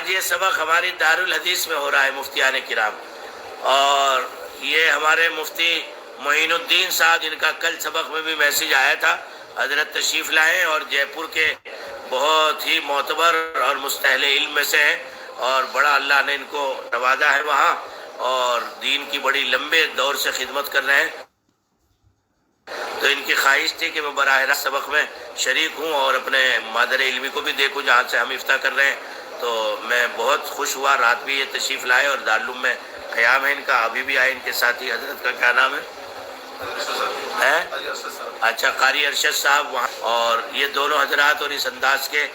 آج یہ سبق ہماری دارالحدیث میں ہو رہا ہے مفتیان کرام، اور یہ ہمارے مفتی معین الدین صاحب جن کا کل سبق میں بھی میسیج آیا تھا، حضرت تشریف لائے اور جے پور کے بہت ہی معتبر اور مستاہل علم میں سے ہیں، اور بڑا اللہ نے ان کو نوازا ہے وہاں، اور دین کی بڑی لمبے دور سے خدمت کر رہے ہیں۔ تو ان کی خواہش تھی کہ میں براہ راست سبق میں شریک ہوں اور اپنے مادر علمی کو بھی دیکھوں جہاں سے ہم افتتاح کر رہے ہیں۔ تو میں بہت خوش ہوا، رات بھی یہ تشریف لائے اور دارالعلوم میں قیام ہے ان کا، ابھی بھی آئے۔ ان کے ساتھی حضرت کا کیا نام ہے؟ اچھا، قاری ارشد صاحب وہاں، اور یہ دونوں حضرات اور اس انداز کے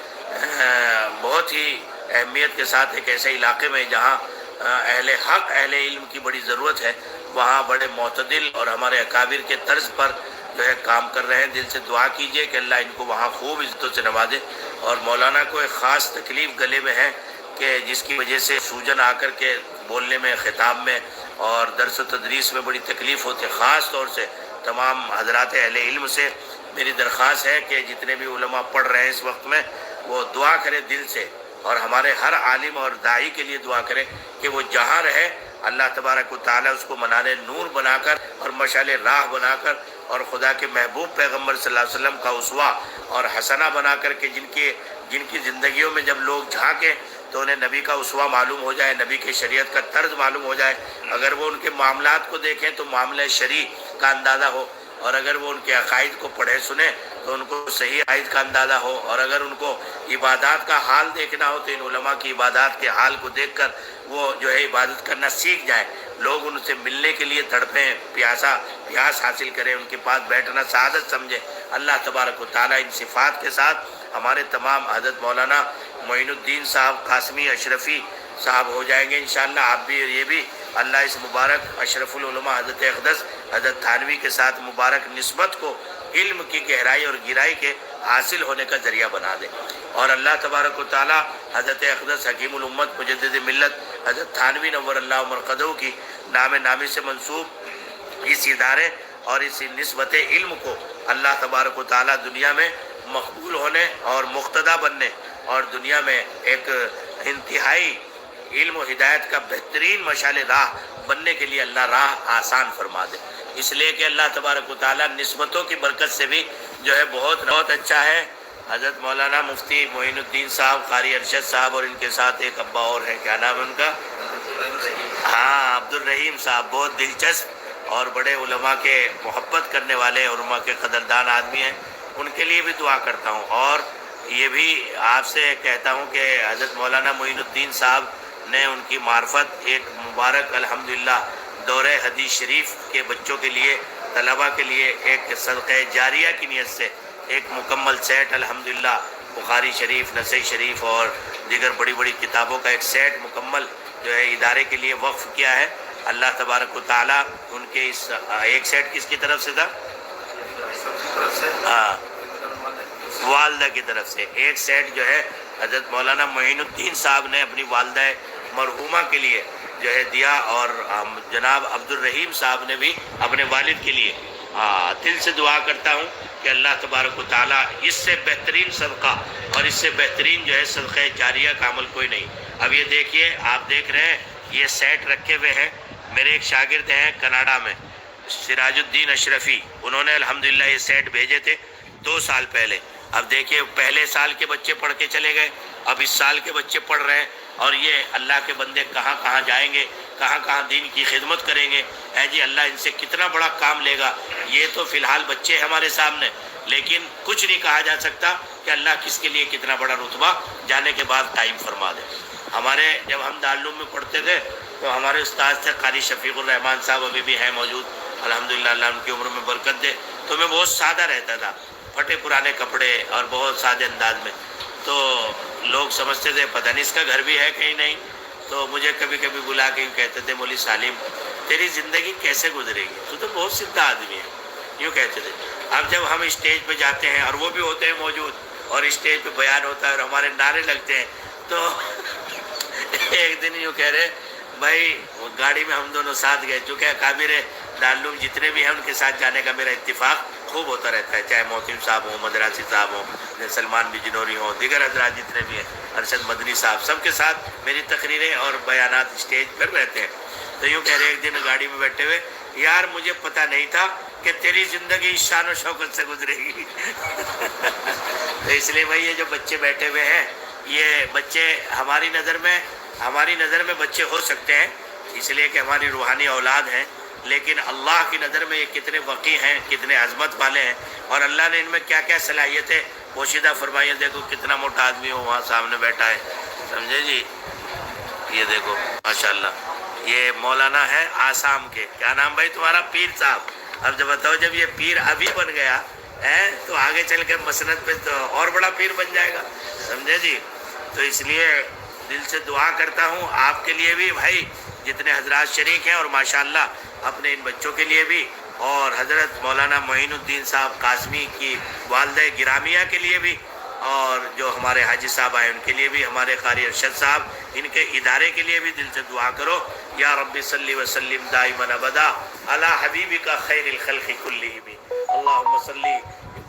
بہت ہی اہمیت کے ساتھ ایک ایسے علاقے میں جہاں اہل حق اہل علم کی بڑی ضرورت ہے، وہاں بڑے معتدل اور ہمارے اکابر کے طرز پر جو ہے کام کر رہے ہیں۔ دل سے دعا کیجئے کہ اللہ ان کو وہاں خوب عزتوں سے نوازے۔ اور مولانا کو ایک خاص تکلیف گلے میں ہے کہ جس کی وجہ سے سوجن آ کر کے بولنے میں، خطاب میں اور درس و تدریس میں بڑی تکلیف ہوتی ہے۔ خاص طور سے تمام حضرات اہل علم سے میری درخواست ہے کہ جتنے بھی علماء پڑھ رہے ہیں اس وقت میں، وہ دعا کرے دل سے، اور ہمارے ہر عالم اور داعی کے لیے دعا کرے کہ وہ جہاں رہے اللہ تبارک و تعالیٰ اس کو منال نور بنا کر اور مشعل راہ بنا کر اور خدا کے محبوب پیغمبر صلی اللہ علیہ وسلم کا اسوہ اور حسنہ بنا کر کے جن کی زندگیوں میں جب لوگ جھانکیں تو انہیں نبی کا اسوہ معلوم ہو جائے، نبی کی شریعت کا طرز معلوم ہو جائے۔ اگر وہ ان کے معاملات کو دیکھیں تو معاملہ شرعی کا اندازہ ہو، اور اگر وہ ان کے عقائد کو پڑھے سنیں تو ان کو صحیح عقائد کا اندازہ ہو، اور اگر ان کو عبادات کا حال دیکھنا ہو تو ان علماء کی عبادات کے حال کو دیکھ کر وہ جو ہے عبادت کرنا سیکھ جائیں، لوگ ان سے ملنے کے لیے تڑپیں، پیاس حاصل کریں، ان کے پاس بیٹھنا سعادت سمجھیں۔ اللہ تبارک و تعالیٰ ان صفات کے ساتھ ہمارے تمام حضرت مولانا معین الدین صاحب قاسمی اشرفی صاحب ہو جائیں گے انشاءاللہ۔ آپ بھی اور یہ بھی اللہ اس مبارک اشرف العلماء حضرت اقدس حضرت تھانوی کے ساتھ مبارک نسبت کو علم کی گہرائی اور گہرائی کے حاصل ہونے کا ذریعہ بنا دے، اور اللہ تبارک و تعالی حضرت اقدس حکیم الامت مجدد ملت حضرت تھانوی نور اللہ مرقدہ کی نامی سے منسوب اس ادارے اور اس نسبت علم کو اللہ تبارک و تعالی دنیا میں مقبول ہونے اور مقتدی بننے اور دنیا میں ایک انتہائی علم و ہدایت کا بہترین مشعل راہ بننے کے لیے اللہ راہ آسان فرما دے۔ اس لیے کہ اللہ تبارک و تعالیٰ نسبتوں کی برکت سے بھی جو ہے بہت اچھا ہے۔ حضرت مولانا مفتی معین الدین صاحب، قاری ارشد صاحب، اور ان کے ساتھ ایک ابا اور ہیں، کیا نام ہے ان کا؟ ہاں، عبد الرحیم صاحب، بہت دلچسپ اور بڑے علماء کے محبت کرنے والے علماء کے قدردان آدمی ہیں، ان کے لیے بھی دعا کرتا ہوں۔ اور یہ بھی آپ سے کہتا ہوں کہ حضرت مولانا معین الدین صاحب نے ان کی معرفت ایک مبارک الحمدللہ دورہ حدیث شریف کے بچوں کے لیے، طلباء کے لیے ایک صدقہ جاریہ کی نیت سے ایک مکمل سیٹ الحمدللہ بخاری شریف، نسائی شریف اور دیگر بڑی بڑی کتابوں کا ایک سیٹ مکمل جو ہے ادارے کے لیے وقف کیا ہے۔ اللہ تبارک و تعالیٰ ان کے اس ایک سیٹ کس کی طرف سے تھا؟ والدہ کی طرف سے ایک سیٹ جو ہے حضرت مولانا معین الدین صاحب نے اپنی والدہ مرحومہ کے لیے جو ہے دیا، اور جناب عبد الرحیم صاحب نے بھی اپنے والد کے لیے۔ دل سے دعا کرتا ہوں کہ اللہ تبارک و تعالیٰ اس سے بہترین صدقہ اور اس سے بہترین جو ہے صدقہ جاریہ کا عمل کوئی نہیں۔ اب یہ دیکھیے، آپ دیکھ رہے ہیں یہ سیٹ رکھے ہوئے ہیں، میرے ایک شاگرد ہیں کینیڈا میں سراج الدین اشرفی، انہوں نے الحمدللہ یہ سیٹ بھیجے تھے 2 سال پہلے۔ اب دیکھیے، پہلے سال کے بچے پڑھ کے چلے گئے، اب اس سال کے بچے پڑھ رہے ہیں، اور یہ اللہ کے بندے کہاں کہاں جائیں گے، کہاں کہاں دین کی خدمت کریں گے۔ اے جی، اللہ ان سے کتنا بڑا کام لے گا۔ یہ تو فی الحال بچے ہمارے سامنے، لیکن کچھ نہیں کہا جا سکتا کہ اللہ کس کے لیے کتنا بڑا رتبہ جانے کے بعد قائم فرما دے۔ ہمارے جب ہم دارالعلوم میں پڑھتے تھے تو ہمارے استاد تھے قاری شفیق الرحمان صاحب، ابھی بھی ہیں موجود الحمدللہ، اللہ ان کی عمر میں برکت دے۔ تو میں بہت سادہ رہتا تھا، پھٹے پرانے کپڑے اور بہت سادے انداز میں، تو لوگ سمجھتے تھے پتہ نہیں اس کا گھر بھی ہے کہیں نہیں۔ تو مجھے کبھی کبھی بلا کے کہتے تھے مولوی سالم تیری زندگی کیسے گزرے گی، تو بہت سیدھا آدمی ہے، یوں کہتے تھے۔ اب جب ہم اسٹیج پہ جاتے ہیں اور وہ بھی ہوتے ہیں موجود اور اسٹیج پہ بیان ہوتا ہے اور ہمارے نعرے لگتے ہیں، تو ایک دن یوں کہہ رہے بھائی، گاڑی میں ہم دونوں ساتھ گئے، چونکہ اکابر دارالعلوم جتنے بھی ہیں ان کے ساتھ جانے کا میرا اتفاق خوب ہوتا رہتا ہے، چاہے محتم صاحب ہوں، مدراسی صاحب ہوں، سلمان بجنوری ہوں، دیگر حضرات جتنے بھی ہیں، ارشد مدنی صاحب، سب کے ساتھ میری تقریریں اور بیانات اسٹیج پر رہتے ہیں۔ تو یوں کہہ رہے ایک دن گاڑی میں بیٹھے ہوئے، یار مجھے پتہ نہیں تھا کہ تیری زندگی شان و شوکت سے گزرے گی۔ تو اس لیے بھائی یہ جو بچے بیٹھے ہوئے ہیں، یہ بچے ہماری نظر میں بچے ہو سکتے ہیں اس لیے کہ ہماری روحانی اولاد ہیں، لیکن اللہ کی نظر میں یہ کتنے وقی ہیں، کتنے عظمت والے ہیں، اور اللہ نے ان میں کیا کیا صلاحیتیں پوشیدہ فرمائی ہیں۔ دیکھو کتنا موٹا آدمی ہو وہاں سامنے بیٹھا ہے، سمجھے جی؟ یہ دیکھو ماشاءاللہ، یہ مولانا ہے آسام کے، کیا نام بھائی تمہارا؟ پیر صاحب۔ اب جب بتاؤ، جب یہ پیر ابھی بن گیا ہے تو آگے چل کے مسند پہ تو اور بڑا پیر بن جائے گا، سمجھے جی؟ تو اس لیے دل سے دعا کرتا ہوں آپ کے لیے بھی بھائی، جتنے حضرات شریک ہیں، اور ماشاءاللہ اپنے ان بچوں کے لیے بھی، اور حضرت مولانا معین الدین صاحب قاسمی کی والدہ گرامیہ کے لیے بھی، اور جو ہمارے حاجی صاحب آئے ان کے لیے بھی، ہمارے قاری ارشد صاحب ان کے ادارے کے لیے بھی دل سے دعا کرو۔ یا رب صلی وسلم دائما ابدا علی حبیبک خیر الخلق کلہم، اللہم صلی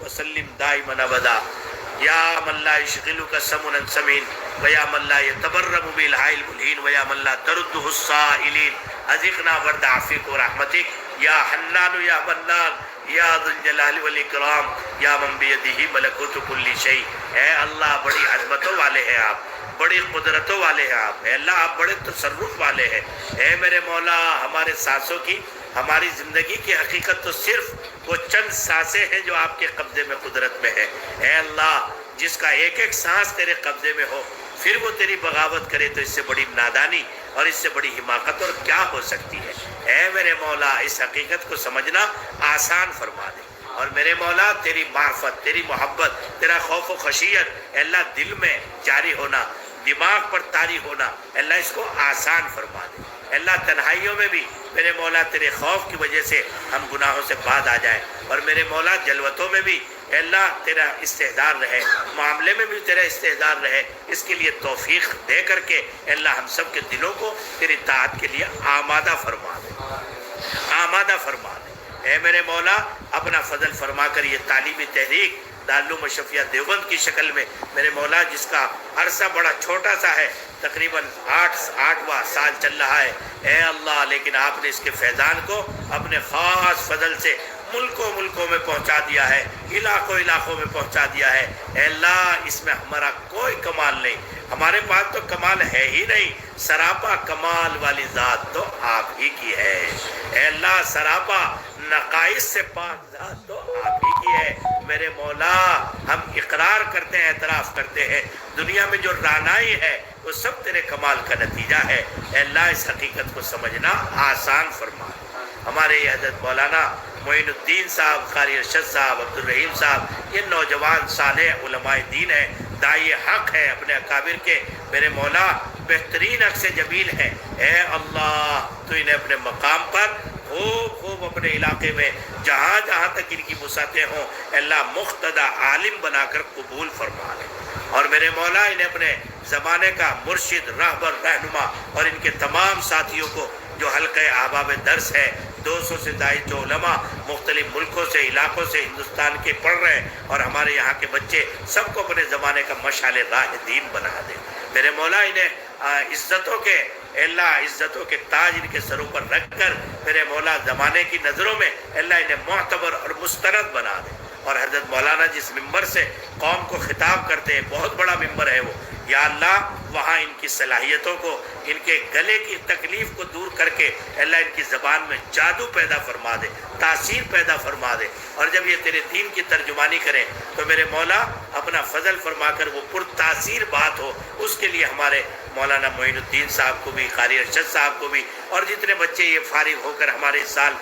وسلم دائما ابدا یا من لا یشغلک سمن سمین ویا من لا یتبرم بالحائل ملہین ویا من لا ترده السائلین، ازقنا ورد عفیق و رحمتک یا حنان یا منان یا ذو الجلال والاکرام یا من بیدہ ملکوت کل شیء۔ اے اللہ بڑی عظمتوں والے ہیں آپ، بڑی قدرتوں والے ہیں آپ، اے اللہ آپ بڑے تصرف والے ہیں۔ اے میرے مولا، ہمارے سانسوں کی، ہماری زندگی کی حقیقت تو صرف وہ چند سانسیں ہیں جو آپ کے قبضے میں، قدرت میں ہے۔ اے اللہ، جس کا ایک ایک سانس تیرے قبضے میں ہو، پھر وہ تیری بغاوت کرے تو اس سے بڑی نادانی اور اس سے بڑی حماقت اور کیا ہو سکتی ہے۔ اے میرے مولا، اس حقیقت کو سمجھنا آسان فرما دے، اور میرے مولا تیری معرفت، تیری محبت، تیرا خوف و خشیت، اے اللہ دل میں جاری ہونا، دماغ پر طاری ہونا، اے اللہ اس کو آسان فرما دے۔ اے اللہ تنہائیوں میں بھی میرے مولا تیرے خوف کی وجہ سے ہم گناہوں سے باز آ جائیں، اور میرے مولا جلوتوں میں بھی اے اللہ تیرا استحضار رہے، معاملے میں بھی تیرا استحضار رہے، اس کے لیے توفیق دے کر کے اے اللہ ہم سب کے دلوں کو تیری طاعت کے لیے آمادہ فرما دے، آمادہ فرما دے۔ اے میرے مولا اپنا فضل فرما کر یہ تعلیمی تحریک دارالعلوم اشرفیہ دیوبند کی شکل میں میرے مولا، جس کا عرصہ بڑا چھوٹا سا ہے، تقریباً آٹھواں سال چل رہا ہے، اے اللہ لیکن آپ نے اس کے فیضان کو اپنے خاص فضل سے ملکوں میں پہنچا دیا ہے، علاقوں میں پہنچا دیا ہے۔ اے اللہ اس میں ہمارا کوئی کمال نہیں، ہمارے پاس تو کمال ہے ہی نہیں، سراپا کمال والی ذات تو آپ ہی کی ہے۔ اے اللہ سراپا نقائص سے پاک ذات تو آپ ہی کی ہے۔ میرے مولا ہم اقرار کرتے ہیں، اعتراف کرتے ہیں، دنیا میں جو رانائی ہے وہ سب تیرے کمال کا نتیجہ ہے۔ اے اللہ اس حقیقت کو سمجھنا آسان فرما۔ ہمارے یہ حضرت مولانا معین الدین صاحب، قاری ارشد صاحب، عبدالرحیم صاحب، یہ نوجوان صالح علماء دین ہیں، داعی حق ہیں اپنے اکابر کے، میرے مولا بہترین عکس جمیل ہیں۔ اے اللہ تو انہیں اپنے مقام پر خوب اپنے علاقے میں جہاں تک ان کی وسعتیں ہوں اے اللہ مقتدی عالم بنا کر قبول فرما لے، اور میرے مولا انہیں اپنے زمانے کا مرشد، راہبر، رہنما، اور ان کے تمام ساتھیوں کو جو حلقہ احباب درس ہے، 200 سے زائد جو علماء مختلف ملکوں سے، علاقوں سے ہندوستان کے پڑھ رہے ہیں، اور ہمارے یہاں کے بچے، سب کو اپنے زمانے کا مشعل راہ دین بنا دے۔ میرے مولا انہیں عزتوں کے اللہ عزتوں کے تاج ان کے سروں پر رکھ کر میرے مولا زمانے کی نظروں میں اللہ انہیں معتبر اور مستند بنا دے، اور حضرت مولانا جس ممبر سے قوم کو خطاب کرتے ہیں، بہت بڑا ممبر ہے وہ، یا اللہ وہاں ان کی صلاحیتوں کو، ان کے گلے کی تکلیف کو دور کر کے اللہ ان کی زبان میں جادو پیدا فرما دے، تاثیر پیدا فرما دے، اور جب یہ تیرے دین کی ترجمانی کریں تو میرے مولا اپنا فضل فرما کر وہ پر تاثیر بات ہو۔ اس کے لیے ہمارے مولانا معین الدین صاحب کو بھی، قاری ارشد صاحب کو بھی، اور جتنے بچے یہ فارغ ہو کر ہمارے اس سال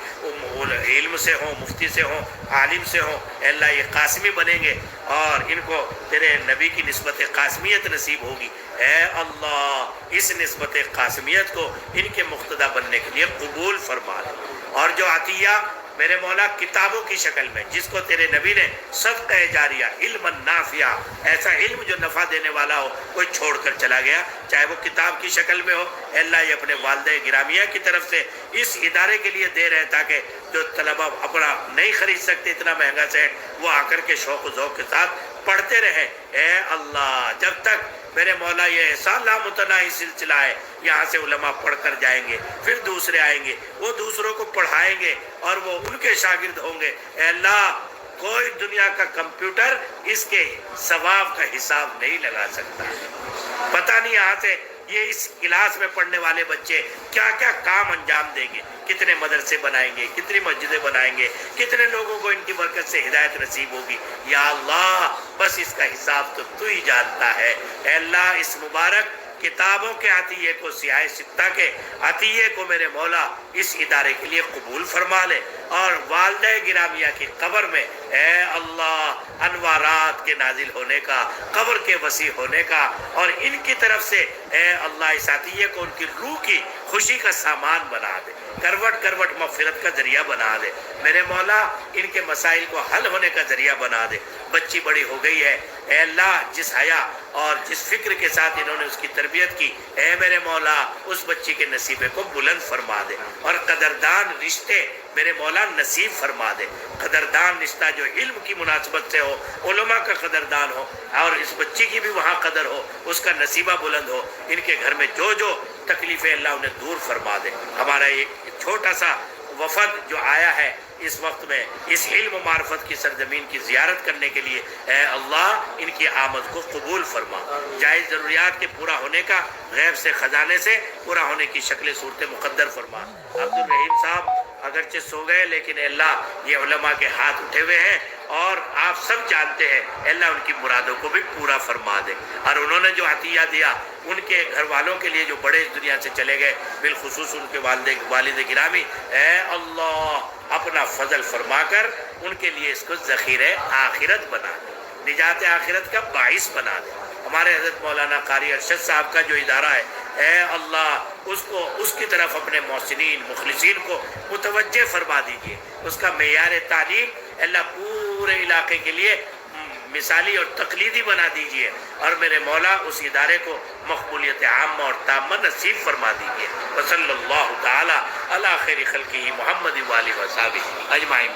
علم سے ہوں، مفتی سے ہوں، عالم سے ہوں، اے اللہ یہ قاسمی بنیں گے اور ان کو تیرے نبی کی نسبت قاسمیت نصیب ہوگی۔ اے اللہ اس نسبت قاسمیت کو ان کے مقتدی بننے کے لیے قبول فرما لے، اور جو عطیہ میرے مولا کتابوں کی شکل میں، جس کو تیرے نبی نے صدقہ جاریہ، علم نافع، ایسا علم جو نفع دینے والا ہو، کوئی چھوڑ کر چلا گیا، چاہے وہ کتاب کی شکل میں ہو، اے اللہ یہ اپنے والدہ گرامیہ کی طرف سے اس ادارے کے لیے دے رہے تاکہ جو طلبہ اپنا نہیں خرید سکتے اتنا مہنگا سیٹ، وہ آ کر کے شوق و ذوق کے ساتھ پڑھتے رہے۔ اے اللہ جب تک میرے مولا یہ احسان لامتناہی سلسلہ ہے، یہاں سے علماء پڑھ کر جائیں گے، پھر دوسرے آئیں گے، وہ دوسروں کو پڑھائیں گے اور وہ ان کے شاگرد ہوں گے۔ اے اللہ کوئی دنیا کا کمپیوٹر اس کے ثواب کا حساب نہیں لگا سکتا۔ پتہ نہیں یہاں سے یہ اس کلاس میں پڑھنے والے بچے کیا کیا کام انجام دیں گے، کتنے مدرسے بنائیں گے، کتنی مسجدیں بنائیں گے، کتنے لوگوں کو ان کی برکت سے ہدایت نصیب ہوگی۔ یا اللہ بس اس کا حساب تو ہی جانتا ہے۔ اے اللہ اس مبارک کتابوں کے عطیے کو، سیاہ ستہ کے عطیے کو میرے مولا اس ادارے کے لیے قبول فرما لے، اور والدہ گرامیہ کی قبر میں اے اللہ انوارات کے نازل ہونے کا، قبر کے وسیع ہونے کا، اور ان کی طرف سے اے اللہ اس عطیے کو ان کی روح کی خوشی کا سامان بنا دے، کروٹ کروٹ مغفرت کا ذریعہ بنا دے میرے مولا، ان کے مسائل کو حل ہونے کا ذریعہ بنا دے۔ بچی بڑی ہو گئی ہے، اے اللہ جس حیا اور جس فکر کے ساتھ انہوں نے اس کی تربیت کی، اے میرے مولا اس بچی کے نصیبے کو بلند فرما دے، اور قدردان رشتے میرے مولا نصیب فرما دے۔ قدردان رشتہ جو علم کی مناسبت سے ہو، علماء کا قدردان ہو، اور اس بچی کی بھی وہاں قدر ہو، اس کا نصیبہ بلند ہو۔ ان کے گھر میں جو جو تکلیفیں اللہ انہیں دور فرما دے۔ ہمارا ایک چھوٹا سا وفد جو آیا ہے اس وقت میں اس علم و معرفت کی سرزمین کی زیارت کرنے کے لیے، اے اللہ ان کی آمد کو قبول فرما، جائز ضروریات کے پورا ہونے کا، غیب سے خزانے سے پورا ہونے کی شکل صورت مقدر فرما۔ عبد الرحیم صاحب اگرچہ سو گئے لیکن اے اللہ یہ علماء کے ہاتھ اٹھے ہوئے ہیں، اور آپ سب جانتے ہیں اے اللہ ان کی مرادوں کو بھی پورا فرما دے، اور انہوں نے جو عطیہ دیا ان کے گھر والوں کے لیے جو بڑے اس دنیا سے چلے گئے، بالخصوص ان کے والد گرامی، اے اللہ اپنا فضل فرما کر ان کے لیے اس کو ذخیرہ آخرت بنا دے، نجات آخرت کا باعث بنا دے۔ ہمارے حضرت مولانا قاری ارشد صاحب کا جو ادارہ ہے، اے اللہ اس کی طرف اپنے محسنین مخلصین کو متوجہ فرما دیجئے، اس کا معیار تعلیم اللہ پورے علاقے کے لیے مثالی اور تقلیدی بنا دیجئے، اور میرے مولا اس ادارے کو مقبولیت عامہ اور تامہ نصیب فرما دیجئے۔ وصلی اللہ تعالی علی خیر خلقہ محمد و آلہ و صحبہ اجمعین۔